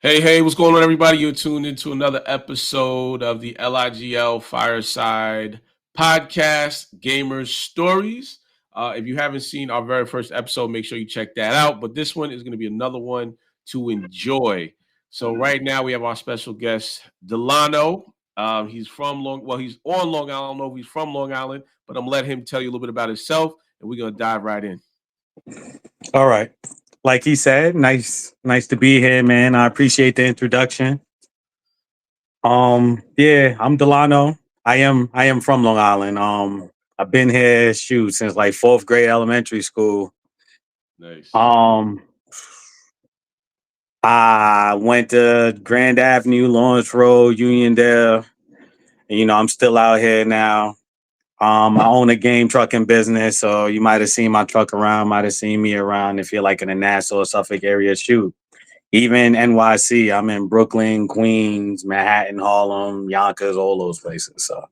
Hey, what's going on, everybody? You're tuned into another episode of the LIGL Fireside Podcast Gamers Stories. If you haven't seen our very first episode, make sure you check that out. But this one is going to be another one to enjoy. So right now we have our special guest, Delano. He's from he's on Long Island. I don't know if he's from Long Island, but I'm gonna let him tell you a little bit about himself, and we're gonna dive right in. All right. Like he said, nice to be here, man. I appreciate the introduction. Yeah, I'm Delano. I am from Long Island. I've been here since like fourth grade elementary school. Nice. Um I went to Grand Avenue, Lawrence Road, Uniondale. And, I'm still out here now. I own a game trucking business, so you might have seen my truck around, might have seen me around if you're like in the Nassau or Suffolk area. Shoot. Even NYC, I'm in Brooklyn, Queens, Manhattan, Harlem, Yonkers, all those places. So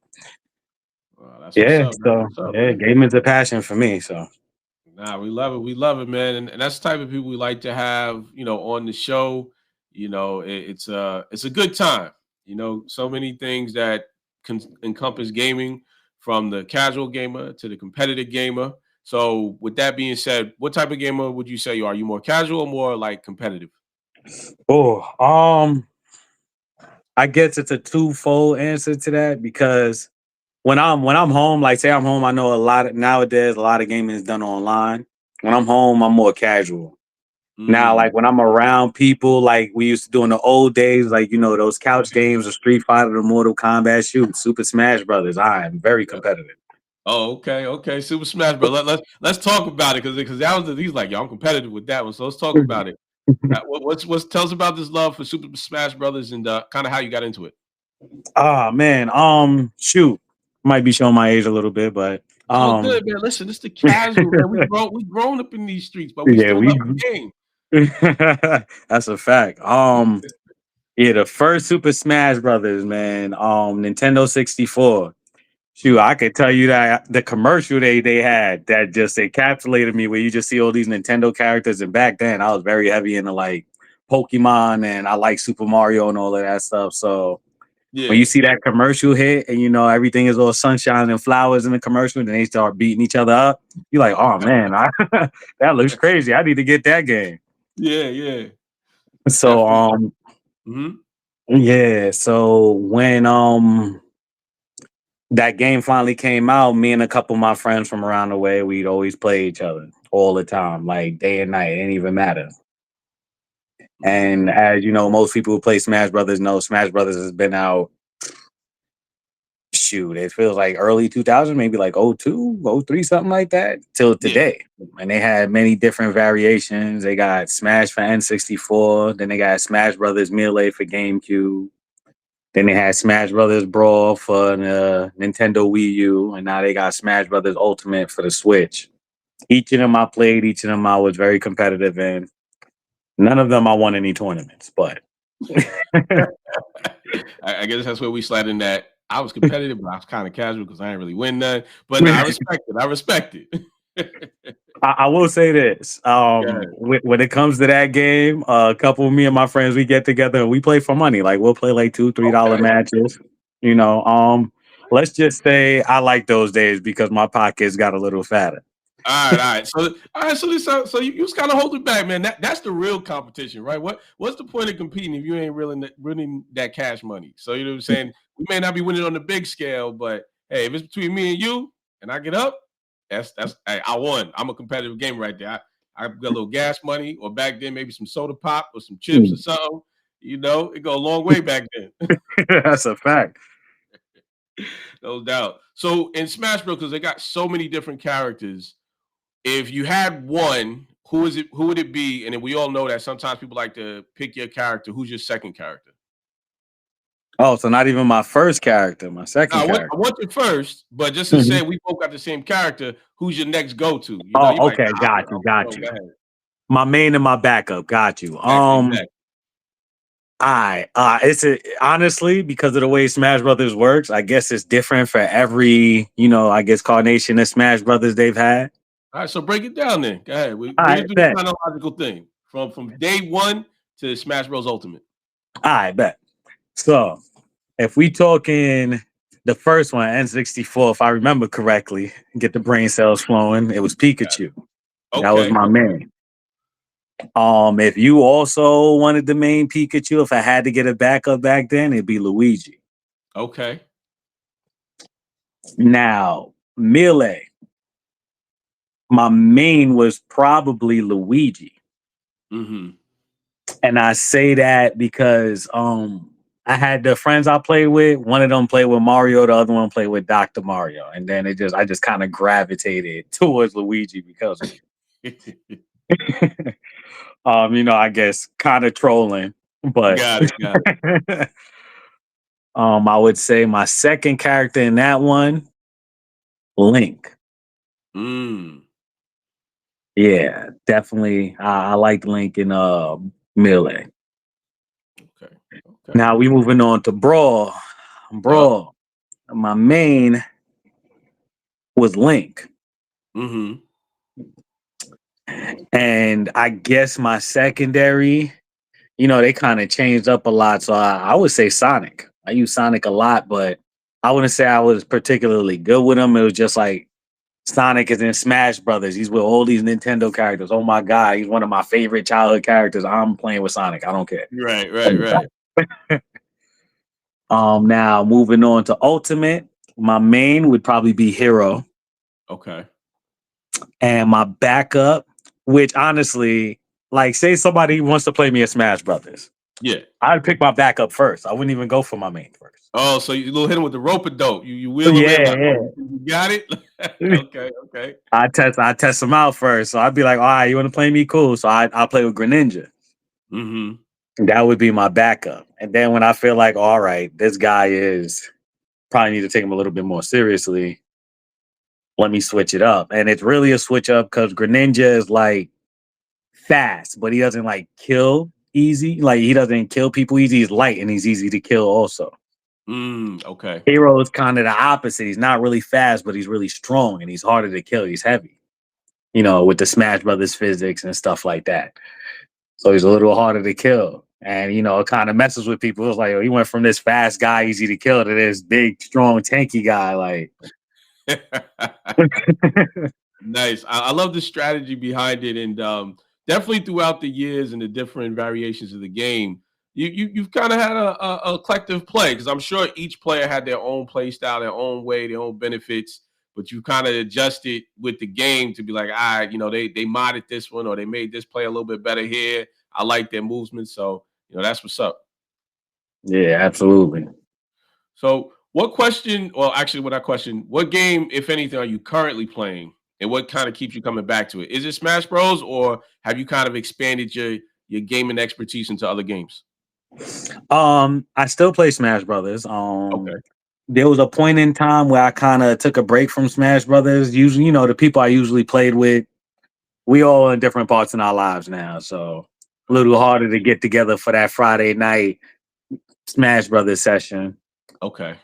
Wow, that's what's yeah, up. That's so what's up, yeah, man. gaming's a passion for me. So Nah, we love it. We love it, man. And that's the type of people we like to have, on the show. It's a good time. So many things that encompass gaming, from the casual gamer to the competitive gamer. So, with that being said, what type of gamer would you say you are? Are you more casual or more like competitive? oh, I guess it's a twofold answer to that because when I'm home, like say I'm home, I know nowadays a lot of gaming is done online. When I'm home, I'm more casual. Now, Mm, like when I'm around people, like we used to do in the old days, like those couch games, the Street Fighter, the Mortal Kombat, shoot, Super Smash Brothers. I am very yeah. competitive. Oh, okay. Super Smash Bros. Let's talk about it because that was he's like, yo, I'm competitive with that one. So let's talk about it. What's tell us about this love for Super Smash Brothers and kind of how you got into it. Ah man, shoot, might be showing my age a little bit, but It's all good, um, man. Listen, it's the casual, man. We grown up in these streets, but we yeah, still we love the game. that's a fact. Yeah, the first Super Smash Brothers, man, Nintendo 64. Shoot, I could tell you that the commercial they had that just encapsulated me, where you just see all these Nintendo characters, and back then I was very heavy into like Pokemon and I like Super Mario and all of that stuff. So when you Yeah. see that commercial hit and everything is all sunshine and flowers in the commercial, and then they start beating each other up, you're like, oh man, that looks crazy. I need to get that game. Yeah. So Definitely. Hmm. yeah, so when that game finally came out, me and a couple of my friends from around the way, we'd always play each other all the time, like day and night. It didn't even matter. And as you know, most people who play Smash Brothers know Smash Brothers has been out. Shoot, it feels like early 2000, maybe like 02, 03, something like that, till Yeah. today. And they had many different variations. They got Smash for N64, then they got Smash Brothers Melee for GameCube. Then they had Smash Brothers Brawl for the Nintendo Wii U, and now they got Smash Brothers Ultimate for the Switch. Each of them I played, each of them I was very competitive in. None of them I won any tournaments, but I guess that's where we slide in that. I was competitive, but I was kind of casual because I didn't really win none. But no, I respect it. I respect it. I will say this: Yeah. when it comes to that game, a couple of me and my friends we get together and we play for money. Like we'll play like $2-3 Okay. matches. You know, let's just say I like those days because my pockets got a little fatter. All right. So you just kind of hold it back, man. That's the real competition, right? What's the point of competing if you ain't really winning that cash money? So you know what I'm saying? We may not be winning on the big scale, but hey, if it's between me and you, and I get up, that's hey, I won. I'm a competitive game right there. I got a little gas money, or back then maybe some soda pop or some chips or something. It go a long way back then. That's a fact. No doubt. So in Smash Bros, because they got so many different characters, if you had one, who is it? Who would it be? And then we all know that sometimes people like to pick your character. Who's your second character? Oh, so not even my first character, my Now, second I character. want you first, but just to say Mhm. we both got the same character, who's your next go-to? You Oh, might, okay, nah, got you, got go you. ahead. My main and my backup, got you. Exactly. I honestly, because of the way Smash Brothers works, I guess it's different for every, I guess carnation of Smash Brothers they've had. All right, so break it down then. Go ahead. All We're right, gonna do the bet. chronological thing from day one to Smash Bros. Ultimate. I bet. So if we talking the first one, N64, if I remember correctly, get the brain cells flowing, it was Pikachu. That was Okay. my main. If you also wanted the main Pikachu, if I had to get a backup back then, it'd be Luigi. Okay. Now, Melee, my main was probably Luigi. Mm-hmm. And I say that because I had the friends I played with, one of them played with Mario, the other one played with Dr. Mario. And then I just kind of gravitated towards Luigi because of it. I guess kind of trolling, but Got it. Got it. I would say my second character in that one, Link. Mm. Yeah, definitely. I like Link in Melee. Okay. Okay. Now we moving on to Brawl. Yep. Brawl. My main was Link. Mm-hmm. And I guess my secondary, they kind of changed up a lot. So I would say Sonic. I use Sonic a lot, but I wouldn't say I was particularly good with him. It was just like Sonic is in Smash Brothers. He's with all these Nintendo characters. Oh my God, he's one of my favorite childhood characters. I'm playing with Sonic. I don't care. Right. Right. Right. Now moving on to Ultimate, my main would probably be Hero. Okay. And my backup, which honestly, like, say somebody wants to play me at Smash Brothers, Yeah. I'd pick my backup first. I wouldn't even go for my main first. Oh, so you little hit him with the rope a dope. You wheel him in like, Yeah, oh, you got it. yeah. Okay. Okay. I test them out first. So I'd be like, all right, you want to play me? Cool. So I'll play with Greninja. Mm-hmm. That would be my backup. And then when I feel like, all right, this guy is probably need to take him a little bit more seriously, let me switch it up. And it's really a switch up because Greninja is like fast, but he doesn't like kill easy. Like he doesn't kill people easy. He's light and he's easy to kill also. Okay. Hero is kind of the opposite. He's not really fast, but he's really strong and he's harder to kill. He's heavy, with the Smash Brothers physics and stuff like that. So he's a little harder to kill. And, it kind of messes with people. It's like, he went from this fast guy, easy to kill, to this big, strong, tanky guy. Like, Nice. I love the strategy behind it, and definitely throughout the years and the different variations of the game, you've kind of had a collective play because I'm sure each player had their own play style, their own way, their own benefits. But you kind of adjusted with the game to be like, all right, they modded this one or they made this play a little bit better here. I like their movement, so that's what's up. yeah, absolutely. So, what question? Well, actually, what I question: what game, if anything, are you currently playing, and what kind of keeps you coming back to it? Is it Smash Bros, or have you kind of expanded your gaming expertise into other games? I still play Smash Brothers. Okay. There was a point in time where I kind of took a break from Smash Brothers. Usually, the people I usually played with, we all in different parts in our lives now, so a little harder to get together for that Friday night Smash Brothers session. Okay.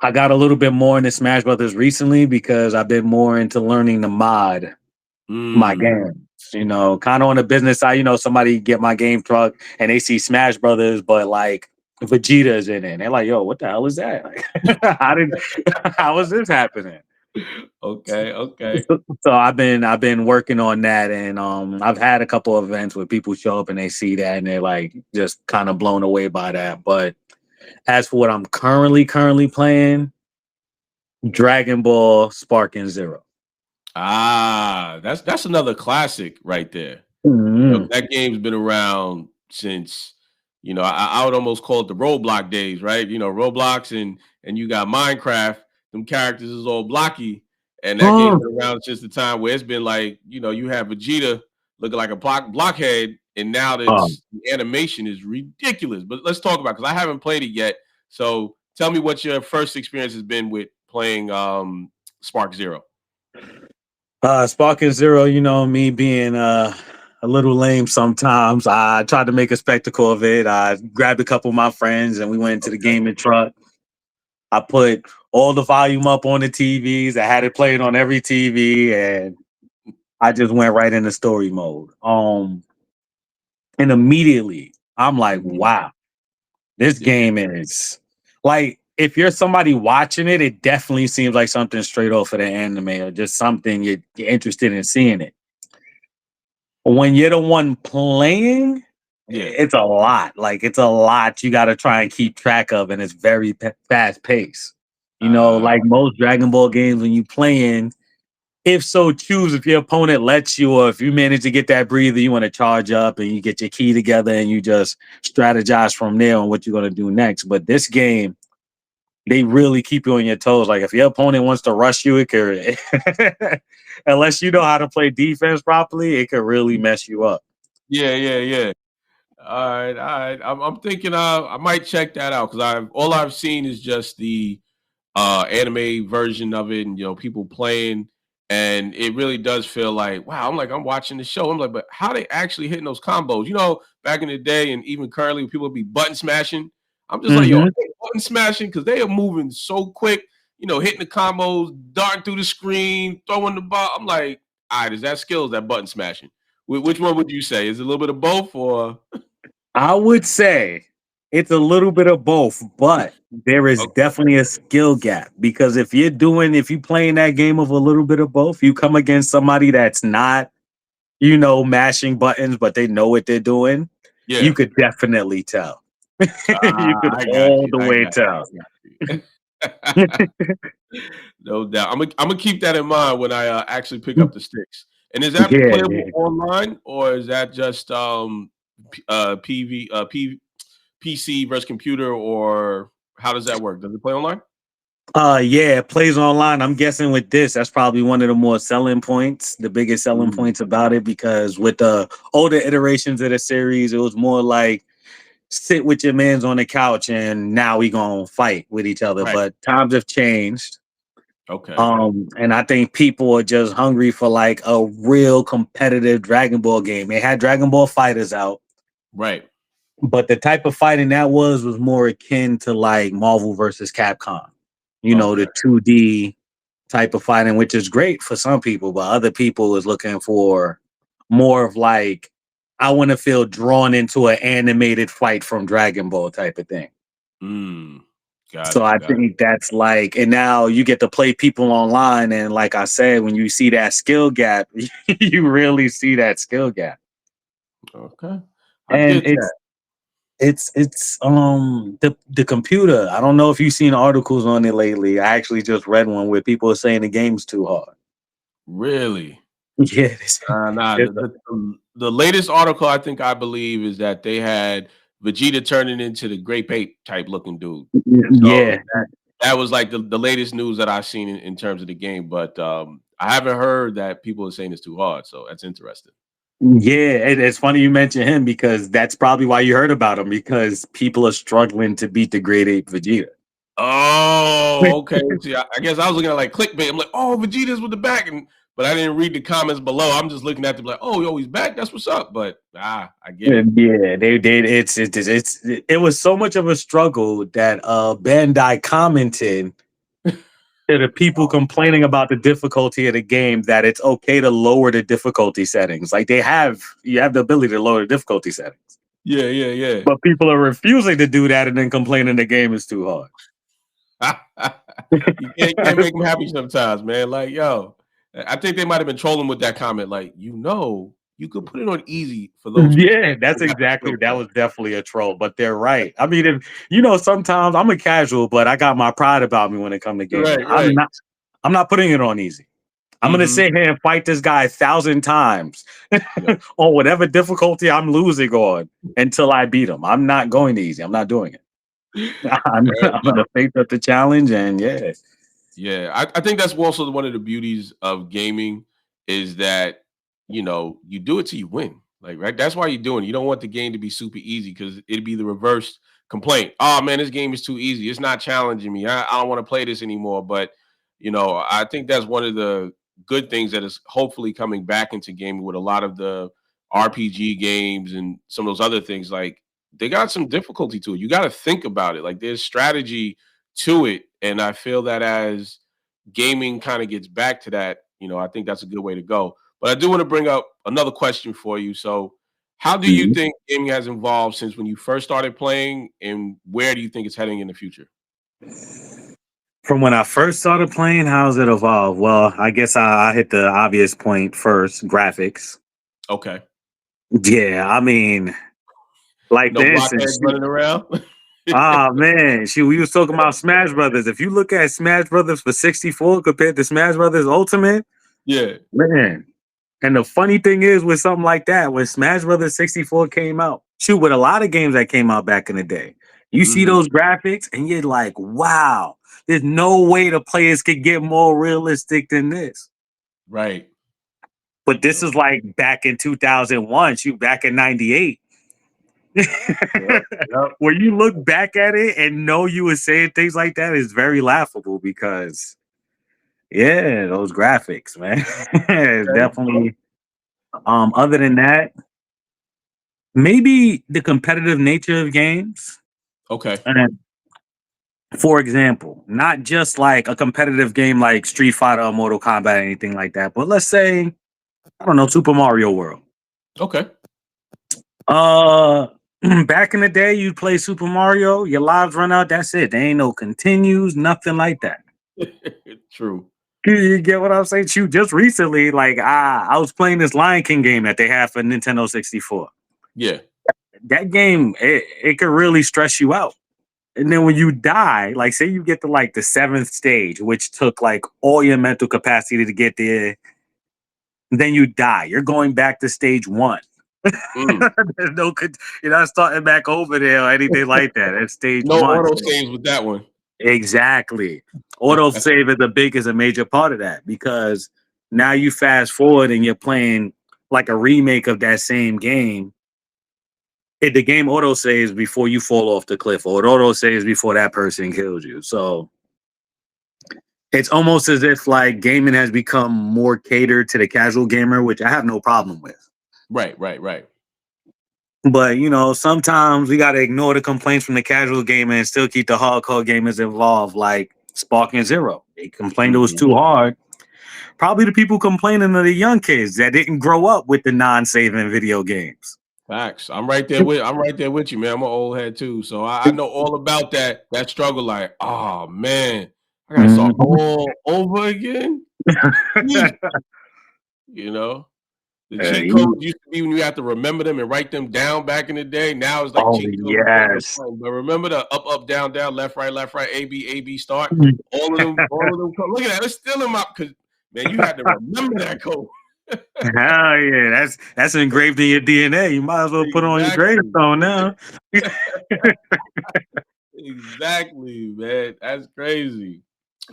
I got a little bit more into Smash Brothers recently because I've been more into learning to mod my Mm. game. Kind of on the business side, somebody get my game truck and they see Smash Brothers, but like Vegeta's in it. And they're like, yo, what the hell is that? Like, how is this happening? Okay. Okay. So I've been working on that, and I've had a couple of events where people show up and they see that and they're like just kind of blown away by that. But as for what I'm currently playing, Dragon Ball Sparking Zero. Ah, that's another classic right there. Mm-hmm. That game's been around since, I would almost call it the Roblox days, right? Roblox and you got Minecraft, them characters is all blocky, and that game's Oh, been around since the time where it's been like, you have Vegeta looking like a blockhead, and now um, that's the animation is ridiculous. But let's talk about because I haven't played it yet. So tell me what your first experience has been with playing Spark Zero. Sparking Zero, me being a little lame sometimes. I tried to make a spectacle of it. I grabbed a couple of my friends and we went into the Okay. gaming truck. I put all the volume up on the TVs. I had it played on every TV, and I just went right into story mode. And immediately I'm like, Mhm. wow. This Yeah. game is like if you're somebody watching it, it definitely seems like something straight off of the anime or just something you're interested in seeing it. When you're the one playing, Yeah. it's a lot. Like it's a lot you got to try and keep track of, and it's very fast paced. Uh, Like most Dragon Ball games, when you playing, if so choose, if your opponent lets you, or if you manage to get that breather, you want to charge up and you get your key together and you just strategize from there on what you're going to do next. But this game, they really keep you on your toes. Like if your opponent wants to rush you, it could, unless you know how to play defense properly, it could really mess you up. yeah, yeah, yeah. All right, all right. I'm thinking I might check that out because I've seen is just the anime version of it, and people playing, and it really does feel like wow. I'm watching the show. I'm like, but how they actually hitting those combos? Back in the day, and even currently, people be button smashing. I'm just like, yo, I Hmm. hate button smashing because they are moving so quick. Hitting the combos, darting through the screen, throwing the ball. I'm like, all right, is that skills that button smashing? Which one would you say? Is it a little bit of both, or I would say it's a little bit of both, but there is okay, definitely a skill gap because if you playing that game of a little bit of both, you come against somebody that's not, mashing buttons, but they know what they're doing, you yeah. could definitely tell. You could I got all you. the I way got tell. you. I got you. No doubt. I'm gonna keep that in mind when I actually pick up the sticks. And is that Yeah, playable yeah. online or is that just PC versus computer, or how does that work? Does it play online? Yeah, it plays online. I'm guessing with this, that's probably one of the more selling points, the biggest selling Mm, points about it, because with the older iterations of the series, it was more like sit with your mans on the couch and now we gonna fight with each other. right. But times have changed. Okay. And I think people are just hungry for like a real competitive Dragon Ball game. They had Dragon Ball Fighters out, Right. but the type of fighting that was more akin to like Marvel versus Capcom. Okay. The 2D type of fighting, which is great for some people, but other people is looking for more of like, I want to feel drawn into an animated fight from Dragon Ball type of thing. Mm, got So it. I Got think that's like, and now you get to play people online, and like I said, when you see that skill gap, you really see that skill gap, it. Okay. I and get that. it's the computer. I don't know if you've seen articles on it lately. I actually just read one where people are saying the game's too hard. Really. Yeah, Nah. there's The latest article I believe is that they had Vegeta turning into the Grape Ape type looking dude. So yeah, that was like the latest news that I've seen in terms of the game, but I haven't heard that people are saying it's too hard. So that's interesting. yeah. It's funny you mention him because that's probably why you heard about him, because people are struggling to beat the Great Ape Vegeta. Oh, okay. See, I guess I was looking at like clickbait. I'm like, oh, Vegeta's with the back, but I didn't read the comments below. I'm just looking at them like, oh, yo, he's back. That's what's up. But I get it. Yeah, they did. It was so much of a struggle that Bandai commented to the people complaining about the difficulty of the game that it's okay to lower the difficulty settings. Like you have the ability to lower the difficulty settings, Yeah, yeah, yeah. but people are refusing to do that and then complaining the game is too hard. You can't make them happy sometimes, man. Like, yo, I think they might have been trolling with that comment. Like, you could put it on easy for those who Yeah, that's got the exactly, skill that set. was definitely a troll, but they're right. I mean, if sometimes I'm a casual, but I got my pride about me when it comes to gaming. Right, right. I'm not putting it on easy. I'm gonna Hmm. sit here and fight this guy 1,000 times Yeah. on whatever difficulty I'm losing on until I beat him. I'm not going easy. I'm not doing it. Fair I'm enough. gonna face up the challenge, and yeah. Yeah, I think that's also one of the beauties of gaming is that you do it till you win. Like, right, that's why you're doing it. You don't want the game to be super easy because it'd be the reverse complaint. Oh man, this game is too easy. It's not challenging me. I don't want to play this anymore. But I think that's one of the good things that is hopefully coming back into gaming with a lot of the RPG games and some of those other things. Like they got some difficulty to it. You got to think about it. Like there's strategy to it. And I feel that as gaming kind of gets back to that, I think that's a good way to go. But I do want to bring up another question for you. So How do you Mhm. think gaming has evolved since when you first started playing, and where do you think it's heading in the future? From when I first started playing, how's it evolved? Well, I guess I hit the obvious point first, graphics. Okay. Yeah, I mean, like No for instance, blockheads running around? ah man, we was talking about Smash Brothers. If you look at Smash Brothers for 64 compared to Smash Brothers Ultimate, Yeah. man. And the funny thing is with something like that, when Smash Brothers 64 came out, shoot, with a lot of games that came out back in the day, you see Mhm. those graphics and you're like, wow, there's no way the players could get more realistic than this. Right. But this Yep. is like back in 2001, shoot, back in 98. Yep. Yep. Where you look back at it and know you were saying things like that is very laughable because, yeah, those graphics, man. Okay. Definitely. Other than that, maybe the competitive nature of games. Okay. And for example, not just like a competitive game like Street Fighter or Mortal Kombat or anything like that, but let's say, I don't know, Super Mario World. Okay. Uh Back in the day, you'd play Super Mario, your lives run out, that's it. There ain't no continues, nothing like that. True. You get what I'm saying? Shoot, just recently, like I was playing this Lion King game that they have for Nintendo 64. Yeah. That game, it could really stress you out. And then when you die, like say you get to like the seventh stage, which took like all your mental capacity to get there, then you die. You're going back to stage one. Mm. There's no, you're not starting back over there or anything like that. It's stage No one. auto So saves with that one. exactly. Autosave is a major part of that because now you fast forward and you're playing like a remake of that same game. The game auto saves before you fall off the cliff, or it auto saves before that person kills you. So it's almost as if like gaming has become more catered to the casual gamer, which I have no problem with. Right. Right. Right. But sometimes we gotta ignore the complaints from the casual gamer and still keep the hardcore gamers involved, like Spark and Zero. They complained it was Mhm. too hard. Probably the people complaining are the young kids that didn't grow up with the non-saving video games. Facts. I'm right there with you, man. I'm an old head too. So I know all about that struggle. Like, oh man, I gotta start Mhm. all over again. Yeesh. You know? The cheat codes You- used to be when you had to remember them and write them down back in the day. Now it's like oh cheat codes is part of the yes. fun. But remember the up, down, down, left, right, A, B, start. All of them. Look at that. It's still in my because man, you had to remember that code. Hell yeah, that's engraved in your DNA. You might as well put it on your Exactly. gravestone now. Exactly, man. That's crazy.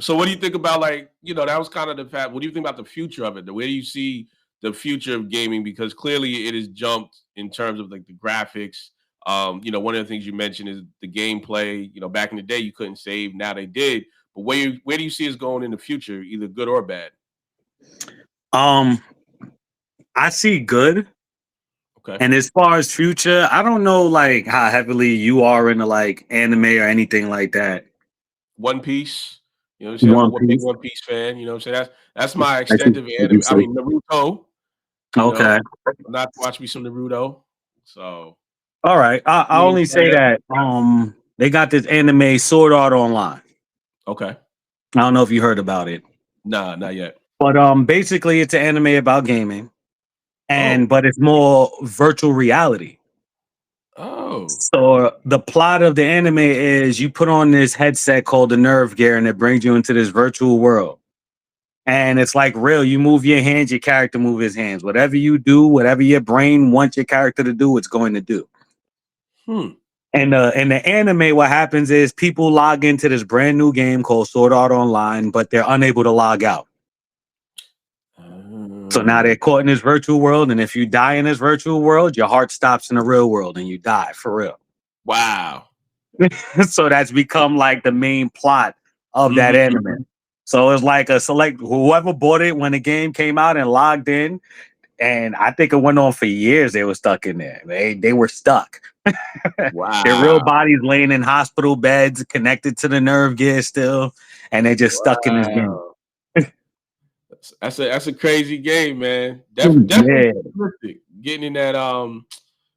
So what do you think about like, that was kind of the fact. What do you think about the future of it? The way do you see the future of gaming? Because clearly it has jumped in terms of like the graphics. One of the things you mentioned is the gameplay. Back in the day you couldn't save, now they did. But where do you see us going in the future, either good or bad? Um, I see good. Okay. And as far as future, I don't know like how heavily you are into like anime or anything like that. One Piece. You know what I'm saying? I'm One a big Piece. One Piece fan. You know what I'm saying? That's my I think extended I do anime. I so. mean Naruto. You know, Okay. not watch me some Naruto. So All right. I me and only say Seth. that they got this anime Sword Art Online. Okay. I don't know if you heard about it. Nah, not yet. But basically it's an anime about gaming. Oh. But it's more virtual reality. Oh. So the plot of the anime is you put on this headset called the Nerve Gear, and it brings you into this virtual world. And it's like real. You move your hands, your character move his hands. Whatever you do, whatever your brain wants your character to do, it's going to do. Hmm. And in the anime, what happens is people log into this brand new game called Sword Art Online, but they're unable to log out. So now Oh. they're caught in this virtual world, and if you die in this virtual world, your heart stops in the real world, and you die for real. Wow. So that's become like the main plot of that Mhm. anime. So it's like a select whoever bought it when the game came out and logged in, and I think it went on for years. They were stuck in there. They were stuck. Their real Wow. bodies laying in hospital beds, connected to the nerve gear still, and they just stuck in this game. Wow. That's a crazy game, man. Definitely Yeah, realistic. Getting in that.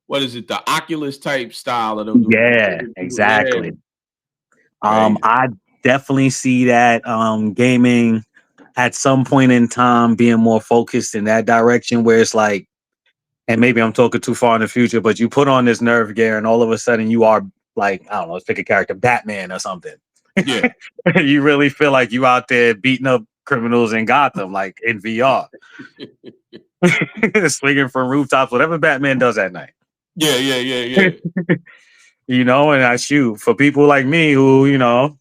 what is it, the Oculus type style of Yeah, yeah, exactly. crazy. I definitely see that gaming at some point in time being more focused in that direction where it's like, and maybe I'm talking too far in the future, but you put on this nerve gear and all of a sudden you are like, I don't know, let's pick a character, Batman or something. Yeah. You really feel like you out there beating up criminals in Gotham, like in VR, swinging from rooftops, whatever Batman does at night. Yeah. And I shoot for people like me who,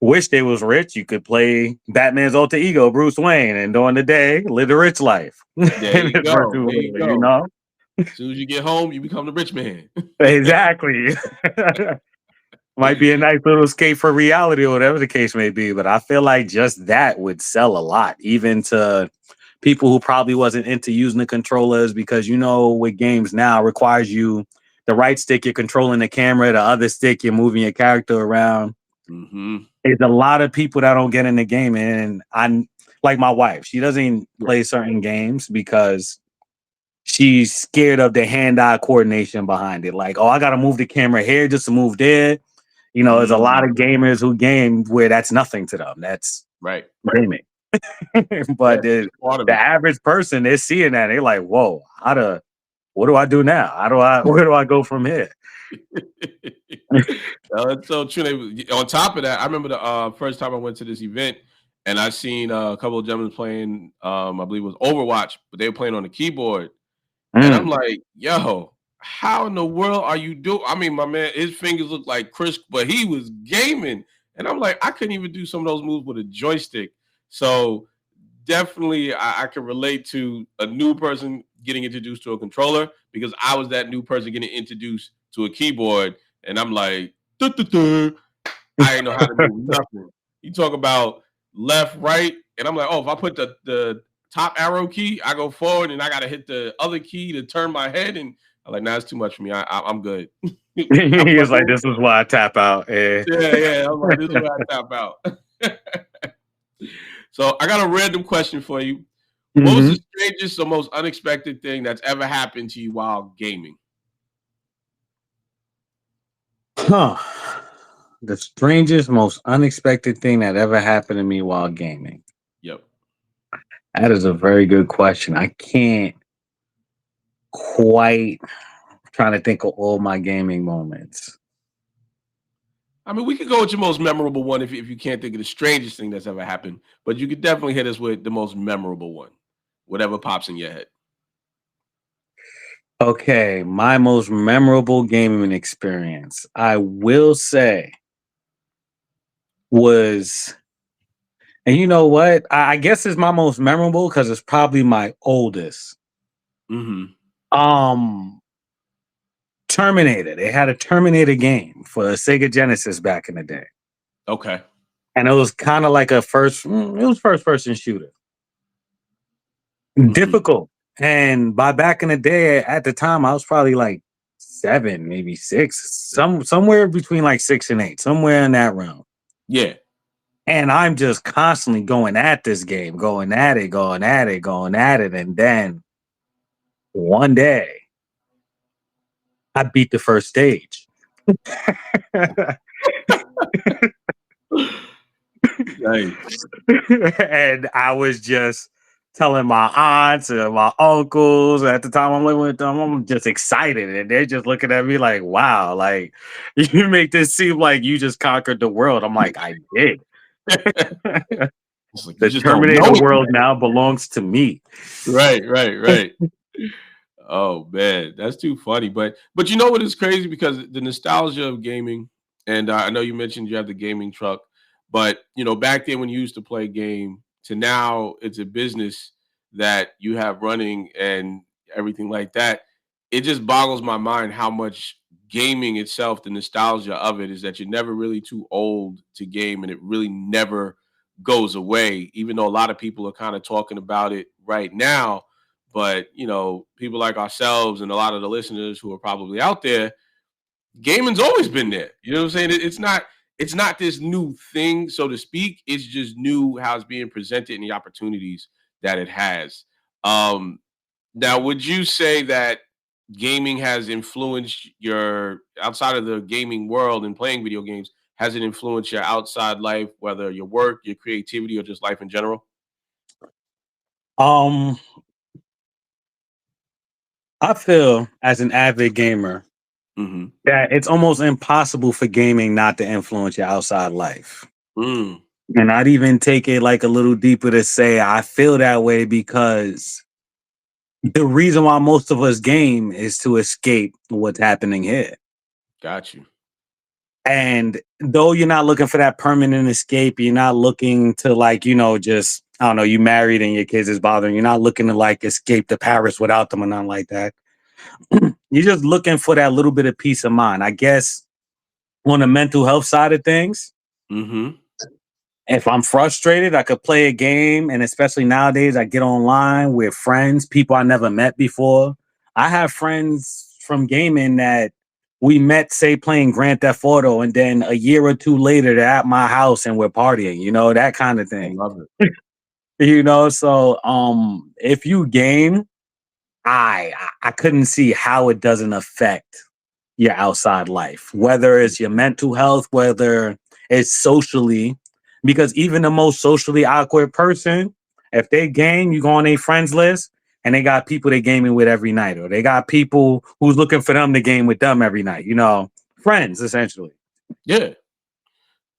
wish they was rich. You could play Batman's alter ego, Bruce Wayne, and during the day, live a rich life. There In you this go. virtual There you go. world. As soon as you get home, you become the rich man. Exactly. Might be a nice little escape for reality or whatever the case may be. But I feel like just that would sell a lot, even to people who probably wasn't into using the controllers, because with games now requires you the right stick, you're controlling the camera, the other stick, you're moving your character around. Mm-hmm. There's a lot of people that don't get in the game, and I'm like my wife. She doesn't Yeah. play certain games because she's scared of the hand-eye coordination behind it. Like, oh, I got to move the camera here just to move there. There's a lot of gamers who game where that's nothing to them. That's Right. gaming. Yeah, But the part of the it. average person, they're seeing that. They're like, whoa, what do I do now? Where do I go from here? It's so true. On top of that, I remember the first time I went to this event and I seen a couple of gentlemen playing, I believe it was Overwatch, but they were playing on the keyboard. And I'm Mm. like, yo, how in the world are you doing? I mean, my man, his fingers look like Chris, but he was gaming. And I'm like, I couldn't even do some of those moves with a joystick. So definitely I can relate to a new person getting introduced to a controller because I was that new person getting introduced to a keyboard. And I'm like, duh, duh, duh. I ain't know how to move nothing. You talk about left, right, and I'm like, oh, if I put the top arrow key, I go forward, and I got to hit the other key to turn my head. And I'm like, nah, it's too much for me. I'm good. I'm He was like, like, this is why I tap out. yeah. I'm like, this is where I tap out. So I got a random question for you. What was Mhm. the strangest or most unexpected thing that's ever happened to you while gaming? Huh. The strangest, most unexpected thing that ever happened to me while gaming. Yep. That is a very good question. I can't quite trying to think of all my gaming moments. I mean, we could go with your most memorable one if you can't think of the strangest thing that's ever happened, but you could definitely hit us with the most memorable one, whatever pops in your head. Okay, my most memorable gaming experience, I will say, was, and you know what? I guess it's my most memorable because it's probably my oldest. Mm-hmm. Um, Terminator. They had a Terminator game for Sega Genesis back in the day, Okay. and it was kind of like it was first person shooter. Mm-hmm. Difficult. And by back in the day, at the time, I was probably like 7, maybe 6, somewhere between like 6 and 8, somewhere in that realm. Yeah. And I'm just constantly going at this game, going at it, going at it, going at it. And then one day, I beat the first stage. Nice. And I was just telling my aunts and my uncles at the time I'm living with them, I'm just excited. And they're just looking at me like, wow, like you make this seem like you just conquered the world. I'm like, I did. It's like you The just don't know Terminator it world yet. now belongs to me. Right. Oh man, that's too funny. But you know what is crazy because the nostalgia of gaming, and I know you mentioned you have the gaming truck, but back then when you used to play game to now it's a business that you have running and everything like that. It just boggles my mind how much gaming itself, the nostalgia of it, is that you're never really too old to game, and it really never goes away. Even though a lot of people are kind of talking about it right now, but people like ourselves and a lot of the listeners who are probably out there, gaming's always been there. You know what I'm saying? It's not this new thing, so to speak. It's just new how it's being presented and the opportunities that it has. Now, would you say that gaming has influenced your outside of the gaming world and playing video games? Has it influenced your outside life, whether your work, your creativity, or just life in general? Um, I feel as an avid gamer Mm-hmm. that it's almost impossible for gaming not to influence your outside life. Mm, And I'd even take it like a little deeper to say I feel that way because the reason why most of us game is to escape what's happening here. got you. And though you're not looking for that permanent escape, you're not looking to like, just I don't know, you married and your kids is bothering. You're not looking to like escape to Paris without them or nothing like that. You're just looking for that little bit of peace of mind. I guess on the mental health side of things, Mm-hmm. if I'm frustrated, I could play a game. And especially nowadays, I get online with friends, people I never met before. I have friends from gaming that we met, say, playing Grand Theft Auto, and then a year or two later, they're at my house and we're partying, that kind of I thing. love it. So if you game, I couldn't see how it doesn't affect your outside life, whether it's your mental health, whether it's socially, because even the most socially awkward person, if they game, you go on a friends list and they got people they gaming with every night, or they got people who's looking for them to game with them every night, friends essentially. Yeah.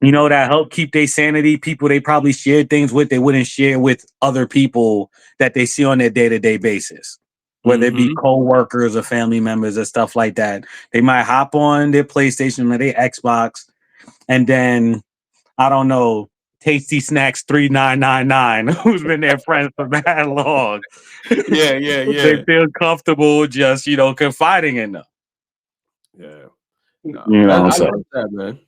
That help keep their sanity. People they probably share things with, they wouldn't share with other people that they see on their day-to-day basis, whether it be Mm-hmm. co-workers or family members or stuff like that. They might hop on their PlayStation or their Xbox, and then I don't know, Tasty Snacks 3999, who's been their friend for that long. Yeah, yeah, They yeah. feel comfortable just, confiding in them. Yeah. No, You know what I'm I saying? love that, man.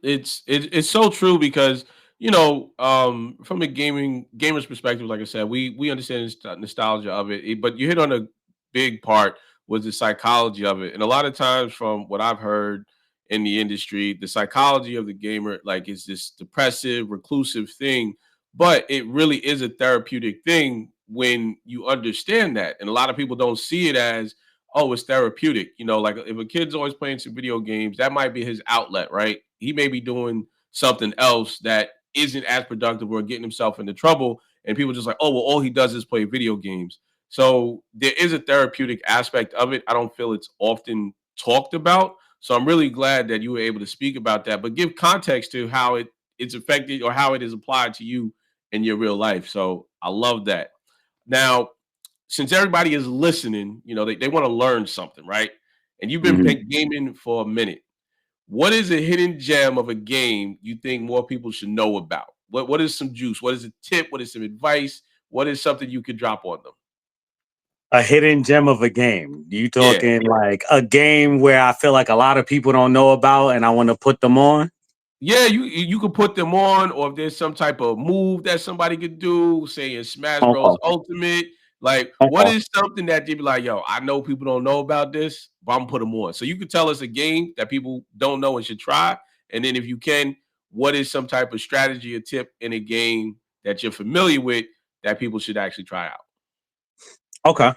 It's so true because from a gamer's perspective, like I said, we understand the nostalgia of it, but you hit on a big part was the psychology of it, and a lot of times from what I've heard in the industry, the psychology of the gamer like is this depressive, reclusive thing, but it really is a therapeutic thing when you understand that, and a lot of people don't see it as, oh, it's therapeutic. Like if a kid's always playing some video games, that might be his outlet, right? He may be doing something else that isn't as productive or getting himself into trouble. And people just like, oh, well, all he does is play video games. So there is a therapeutic aspect of it. I don't feel it's often talked about. So I'm really glad that you were able to speak about that, but give context to how it's affected or how it is applied to you in your real life. So I love that. Now, since everybody is listening, they want to learn something, right? And you've been Mhm. gaming for a minute. What is a hidden gem of a game you think more people should know about? What is some juice? What is a tip? What is some advice? What is something you could drop on them? A hidden gem of a game. You Yeah. talking like a game where I feel like a lot of people don't know about and I want to put them on? Yeah, you could put them on, or if there's some type of move that somebody could do, say in Smash Bros. Okay. Ultimate, like what Okay. is something that you'd be like, yo, I know people don't know about this, but I'm gonna put them on. So you could tell us a game that people don't know and should try, and then if you can, what is some type of strategy or tip in a game that you're familiar with that people should actually try out? Okay.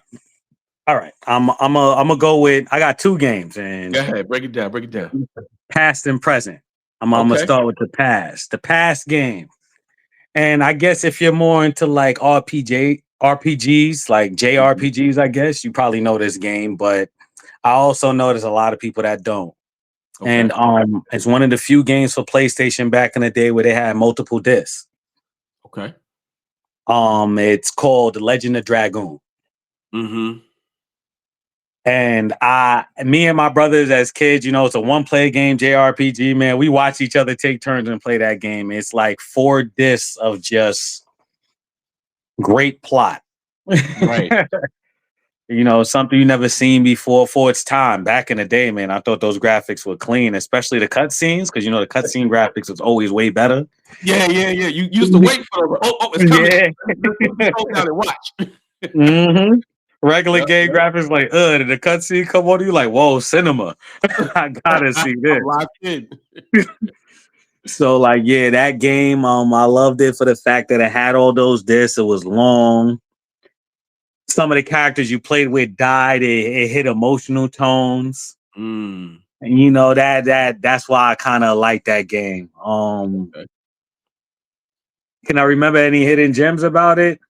All right. I'm gonna go with I got two games Go and ahead, break it down, break it down. past and present. I'm gonna Okay. start with the past. The past game. And I guess if you're more into like RPGs, like Mhm. JRPGs, I guess you probably know this game, but I also know there's a lot of people that don't. And Okay. it's one of the few games for PlayStation back in the day where they had multiple discs. Okay. It's called The Legend of Dragoon. Mm-hmm. And me and my brothers as kids, it's a one-player game, JRPG, man. We watch each other take turns and play that game. It's like 4 discs of just great plot. Right. Something you never seen before for its time. Back in the day, man, I thought those graphics were clean, especially the cutscenes, because the cutscene graphics was always way better. Yeah, yeah, yeah. You used to wait for them. Oh, it's coming. Yeah. Let's just hold down and watch. hmm Regular Yep, game yep. graphics, like, did the cutscene come on? You like, whoa, cinema. I gotta see I'm this. locked in. So, like, yeah, that game, I loved it for the fact that it had all those discs. It was long. some of the characters you played with died. It hit emotional tones. Mm. And that's why I kind of like that game. Okay. Can I remember any hidden gems about it?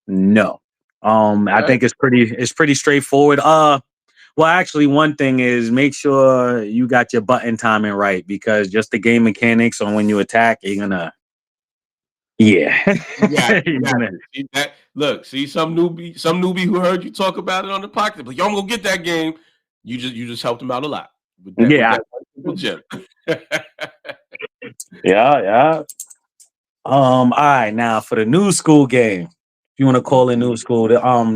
No. I Okay. think it's pretty straightforward. Well, actually, one thing is make sure you got your button timing right, because just the game mechanics on when you attack, you're gonna, yeah, You got it. You you're got gonna, it. See that? Look, see some newbie who heard you talk about it on the podcast, like, yo, I'm gonna get that game. You just helped him out a lot with yeah, that simple gem. yeah, yeah. All right, now for the new school game, if you want to call it new school,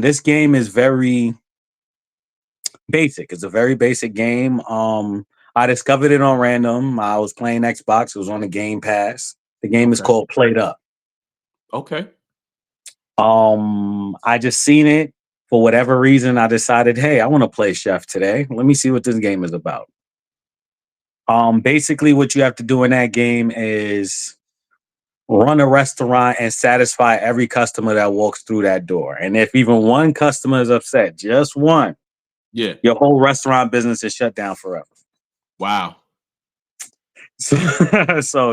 this game is very basic. It's a very basic game. I discovered it on random. I was playing Xbox. It was on the Game Pass. The game is Okay. called Played Up. Okay. I just seen it for whatever reason. I decided, hey, I want to play Chef today. Let me see what this game is about. Basically, what you have to do in that game is run a restaurant and satisfy every customer that walks through that door. And if even one customer is upset, just one, Yeah. your whole restaurant business is shut down forever. Wow. So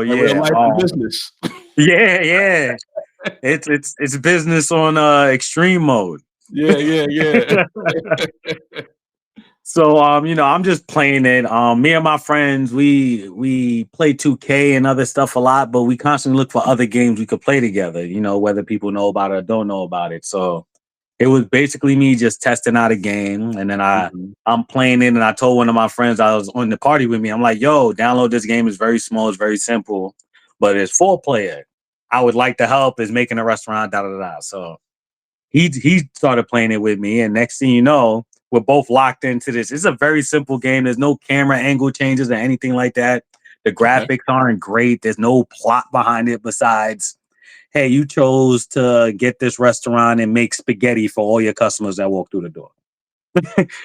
A real yeah, life business. yeah. It's business on extreme mode. Yeah, yeah, yeah. So I'm just playing it. Me and my friends, we play 2K and other stuff a lot, but we constantly look for other games we could play together, whether people know about it or don't know about it. So it was basically me just testing out a game, and then Mhm. I'm playing it, and I told one of my friends I was on the party with me, I'm like, yo, download this game. It's very small, it's very simple, but it's 4-player. I would like to help. Is making a restaurant, da da da. So he started playing it with me, and next thing you know, we're both locked into this. It's a very simple game. There's no camera angle changes or anything like that. The Okay. graphics aren't great. There's no plot behind it besides, hey, you chose to get this restaurant and make spaghetti for all your customers that walk through the door.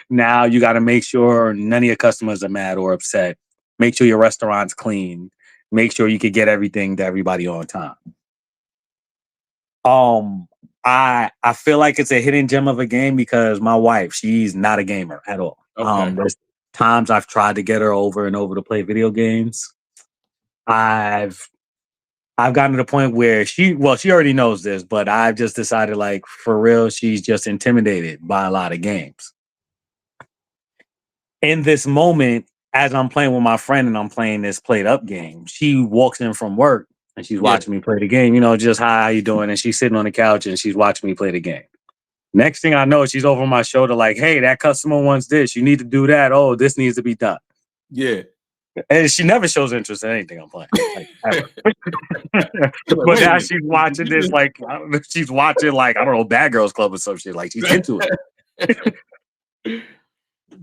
Now you got to make sure none of your customers are mad or upset. Make sure your restaurant's clean. Make sure you can get everything to everybody on time. Um, I feel like it's a hidden gem of a game because my wife, she's not a gamer at all. Okay. There's times I've tried to get her over and over to play video games. I've I've gotten to the point where she already knows this, but I've just decided, like, for real, she's just intimidated by a lot of games. In this moment, as I'm playing with my friend and I'm playing this played up game, she walks in from work and she's Yeah. watching me play the game, just hi, how you doing? And she's sitting on the couch and she's watching me play the game. Next thing I know, she's over my shoulder, like, hey, that customer wants this. You need to do that. Oh, this needs to be done. Yeah. And she never shows interest in anything I'm playing, like, ever. You're like, But wait a now minute. she's watching this, like, she's watching, like, I don't know, Bad Girls Club or some shit. Like, she's into it.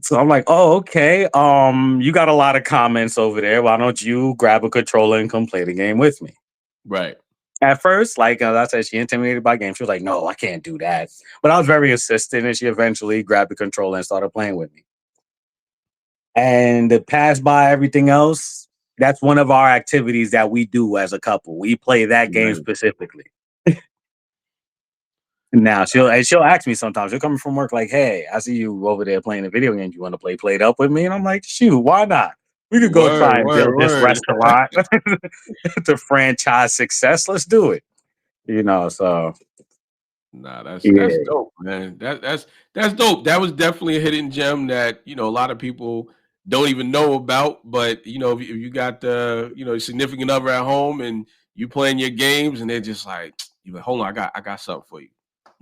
So I'm like, oh, okay. You got a lot of comments over there. Why don't you grab a controller and come play the game with me? Right. At first, like, I said, she intimidated by games. She was like, no, I can't do that. But I was very insistent, and she eventually grabbed the controller and started playing with me. And to pass by everything else, that's one of our activities that we do as a couple. We play that game Right. specifically. Now she'll ask me sometimes. She'll come from work like, "Hey, I see you over there playing a video game. You want to play Played Up with me?" And I'm like, "Shoot, why not? We could go Word, try and word, build this word. restaurant to franchise success. Let's do it." So Nah, that's yeah, dope, man. That's dope. That was definitely a hidden gem that a lot of people don't even know about. But if you got the significant other at home and you playing your games and they're just like, you like, hold on, I got something for you.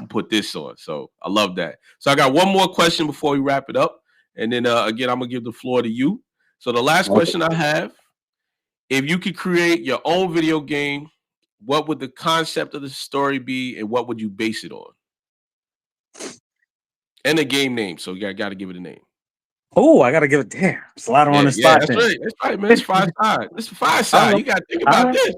Put this on. So I love that. So I got one more question before we wrap it up, and then again I'm gonna give the floor to you. So the last okay. question I have: if you could create your own video game, what would the concept of the story be, and what would you base it on? And a game name. So you got to give it a name. Oh, I gotta give it. Damn, it's a lot on Yeah, the yeah, spot. that's Then right. That's right, man. It's Fireside. It's Fireside. all You got to think about right, this.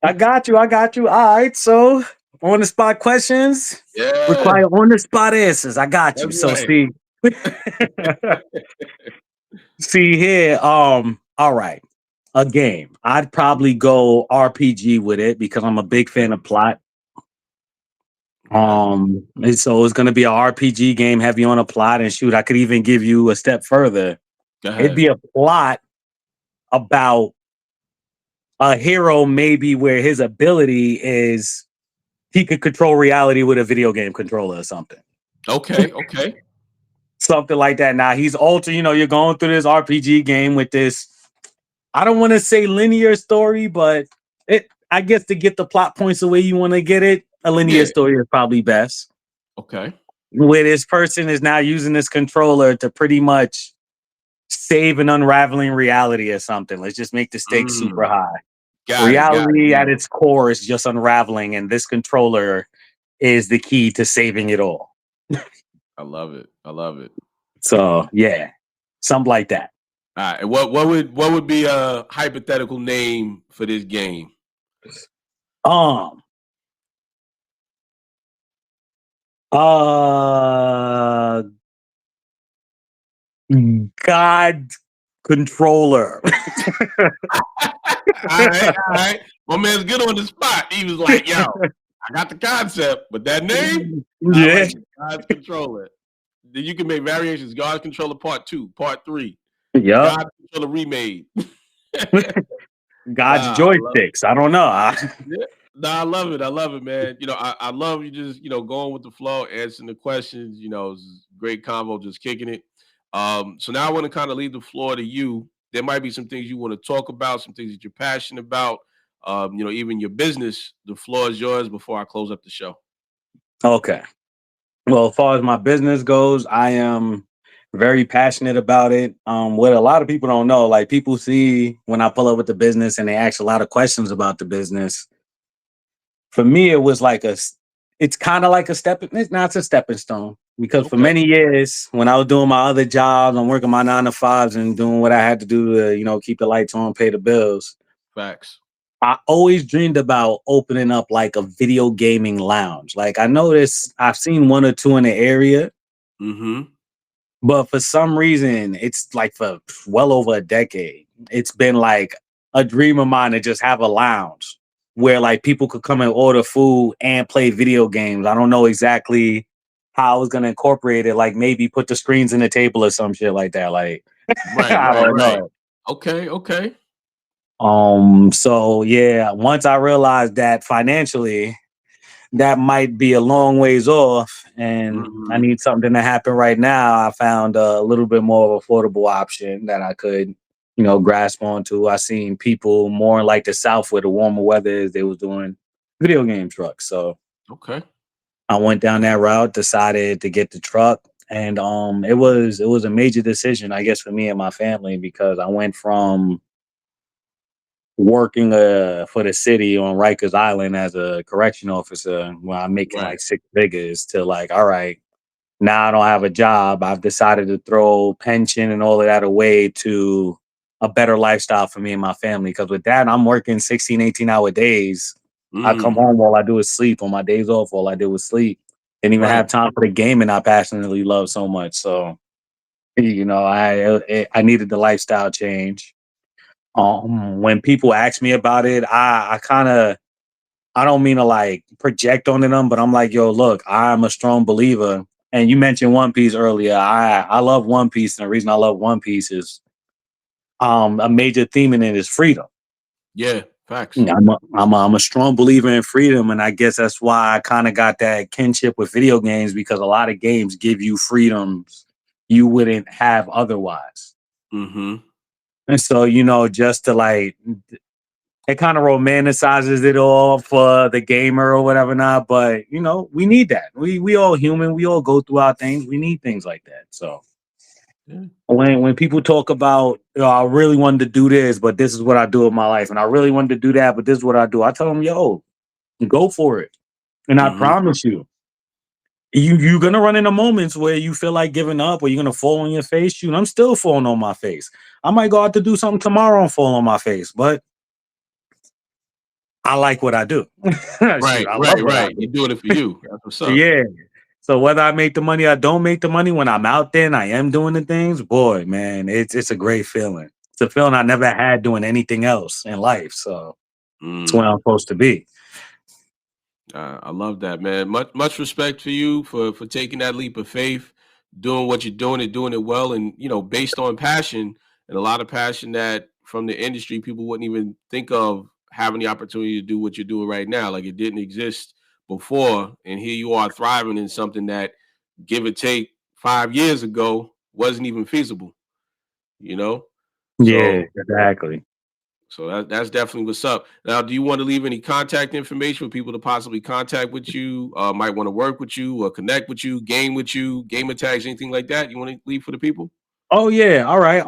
I got you. I got you. All right, so on the spot questions Yeah, require on the spot answers. I got you. that's So right. see, see here. All right. A game. I'd probably go RPG with it because I'm a big fan of plot. Okay. So it's gonna be an RPG game heavy on a plot. And shoot, I could even give you a step further. Go It'd ahead. be a plot about a hero, maybe where his ability is he could control reality with a video game controller or something. Okay. Okay. Something like that. Now he's altered, you're going through this RPG game with this, I don't want to say linear story, but I guess to get the plot points the way you want to get it, a linear Yeah. story is probably best. Okay. Where this person is now using this controller to pretty much save an unraveling reality or something. Let's just make the stakes super Mm, high. got it. Got it. Reality Got at it. its core is just unraveling, and this controller is the key to saving it all. I love it. I love it. So yeah, something like that. All right. And what would be a hypothetical name for this game? Um, uh, God controller. All right. All right. My man's good on the spot. He was like, "Yo, I got the concept, but that name, I Yeah. like it. God's controller." Then you can make variations. God's controller part 2, part 3, Yep. God's controller remade. God's Nah, I love it. joysticks. I don't know. Yeah. Nah, I love it. I love it, man. I love you just, going with the flow, answering the questions. It's a great combo, just kicking it. So now I want to kind of leave the floor to you. There might be some things you want to talk about, some things that you're passionate about. Even your business. The floor is yours before I close up the show. Okay. Well, as far as my business goes, I am very passionate about it. What a lot of people don't know, like people see when I pull up with the business and they ask a lot of questions about the business. For me, it was like it's kind of like it's not a stepping stone because for Okay. many years when I was doing my other jobs, I'm working my 9 to 5s and doing what I had to do to, keep the lights on, pay the bills. Facts. I always dreamed about opening up like a video gaming lounge. Like I noticed I've seen one or two in the area, Mm-hmm. but for some reason, it's like for well over a decade, it's been like a dream of mine to just have a lounge where like people could come and order food and play video games. I don't know exactly how I was gonna incorporate it, like maybe put the screens in the table or some shit like that. Like Right, I right, don't right. know. Okay, okay. So yeah, once I realized that financially that might be a long ways off and I Mm-hmm. need something to happen right now, I found a little bit more of affordable option that I could, grasp onto. I seen people more in like the South where the warmer weather is, they was doing video game trucks. So Okay. I went down that route, decided to get the truck. And it was a major decision, I guess, for me and my family because I went from working for the city on Rikers Island as a correction officer where I'm making Right. like 6 figures to like, all right, now I don't have a job. I've decided to throw pension and all of that away to a better lifestyle for me and my family. Because with that, I'm working 16, 18-hour days. I come Mm. home, all I do is sleep. On my days off, all I did was sleep. Didn't even Right. have time for the gaming I passionately love so much. So, I needed the lifestyle change. When people ask me about it, I kind of I don't mean to like project onto them, but I'm like, yo, look, I'm a strong believer. And you mentioned One Piece earlier. I love One Piece, and the reason I love One Piece is a major theme in it is freedom. Yeah. Facts. Yeah, I'm a strong believer in freedom, and I guess that's why I kind of got that kinship with video games because a lot of games give you freedoms you wouldn't have otherwise. Mm-hmm. And so, just to like it kind of romanticizes it all for the gamer or whatever not, but we need that. We all human, we all go through our things. We need things like that. So Yeah. when people talk about I really wanted to do this, but this is what I do with my life, and I really wanted to do that, but this is what I do, I tell them, yo, go for it. And I Mm-hmm. promise you're gonna run into moments where you feel like giving up or you're gonna fall on your face. Shoot, I'm still falling on my face. I might go out to do something tomorrow and fall on my face, but I like what I do. Shoot, Right, I love right, what I right. You're do. doing it for you. That's what's up. Yeah. So whether I make the money or don't make the money, when I'm out there and I am doing the things, boy, man, it's a great feeling. It's a feeling I never had doing anything else in life. So it's where Mm. I'm supposed to be. I love that, man. Much respect for you for taking that leap of faith, doing what you're doing and doing it well, and based on passion and a lot of passion that from the industry people wouldn't even think of having the opportunity to do what you're doing right now. Like it didn't exist before, and here you are thriving in something that, give or take, 5 years ago wasn't even feasible. You know, Yeah, so exactly. so that's definitely what's up. Now, do you want to leave any contact information for people to possibly contact with you? Might want to work with you or connect with you, game with you, gamer tags, anything like that? You want to leave for the people? Oh yeah, all right.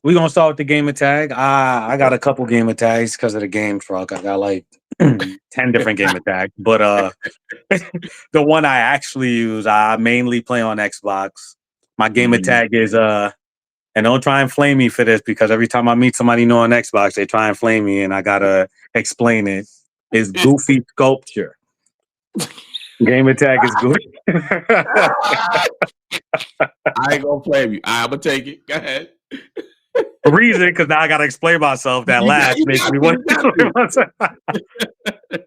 We gonna start with the gamer tag. I got Okay. a couple gamer tags because of the game truck. I got like 10 different gamer tags, but the one I actually use, I mainly play on Xbox. My gamer Mhm. tag is and don't try and flame me for this because every time I meet somebody new on Xbox, they try and flame me, and I gotta explain it. Is Goofy Sculpture. Gamer tag is Goofy. I ain't gonna blame you. I'm gonna take it. Go ahead. Reason, because now I gotta explain myself. That You got, last you makes got me to, want you to got explain myself. to.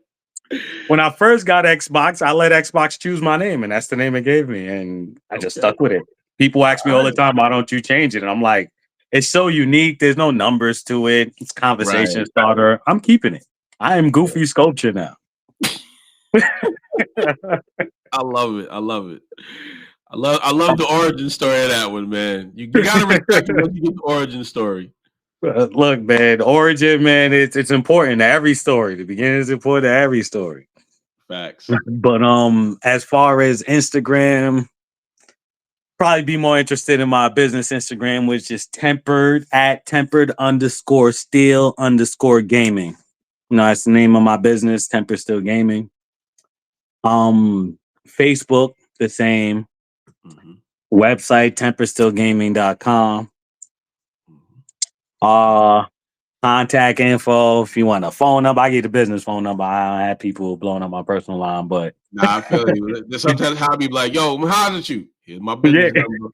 When I first got Xbox, I let Xbox choose my name, and that's the name it gave me, and I just Okay. stuck with it. People ask me All all the right. time, "Why don't you change it?" And I'm like, "It's so unique. There's no numbers to it. It's conversation Right. starter. I'm keeping it. I am Goofy Sculpture now." I love it. I love it. I love the origin story of that one, man. You gotta respect it once you get the origin story. Look, man, origin, man, it's important to every story. The beginning is important to every story. Facts. But as far as Instagram, probably be more interested in my business Instagram, which is tempered_steel_gaming. That's the name of my business, Tempered Steel Gaming. Facebook, the same. Mhm. Website, temperedsteelgaming.com. Mhm. Uh Contact info. If you want a phone number, I get the business phone number. I don't have people blowing up my personal line, but Nah, I feel you. There's sometimes how I be like, "Yo, how did you? Here's my yeah. business number.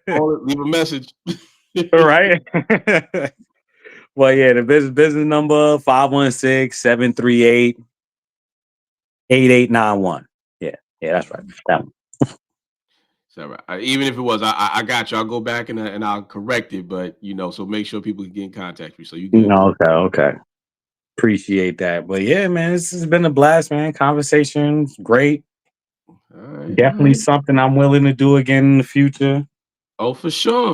Call it, leave a message." All right. Well, yeah, the business number 516-738-8891. Yeah, that's right. That one. So, even if it was, I got you. I'll go back and I'll correct it. But so make sure people can get in contact with you. So you good. Okay. Appreciate that. But yeah, man, this has been a blast, man. Conversation's great. All right, all Definitely right. something I'm willing to do again in the future. Oh, for sure,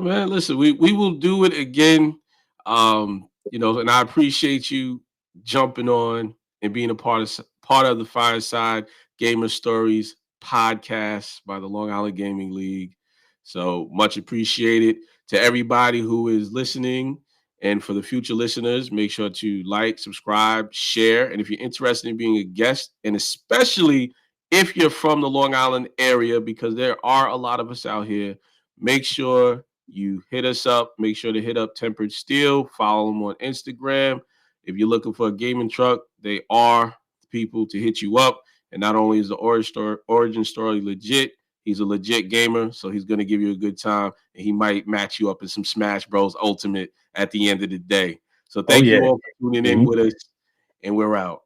man. Listen, we will do it again. And I appreciate you jumping on and being a part of the Fireside Gamer Stories podcast by the Long Island Gaming League. So much appreciated to everybody who is listening. And for the future listeners, make sure to like, subscribe, share. And if you're interested in being a guest, and especially if you're from the Long Island area, because there are a lot of us out here, make sure you hit us up. Make sure to hit up Tempered Steel. Follow them on Instagram. If you're looking for a gaming truck, they are the people to hit you up. And not only is the origin story legit, he's a legit gamer, so he's going to give you a good time, and he might match you up in some Smash Bros. Ultimate at the end of the day. So Oh thank yeah. you all for tuning in with us, and we're out.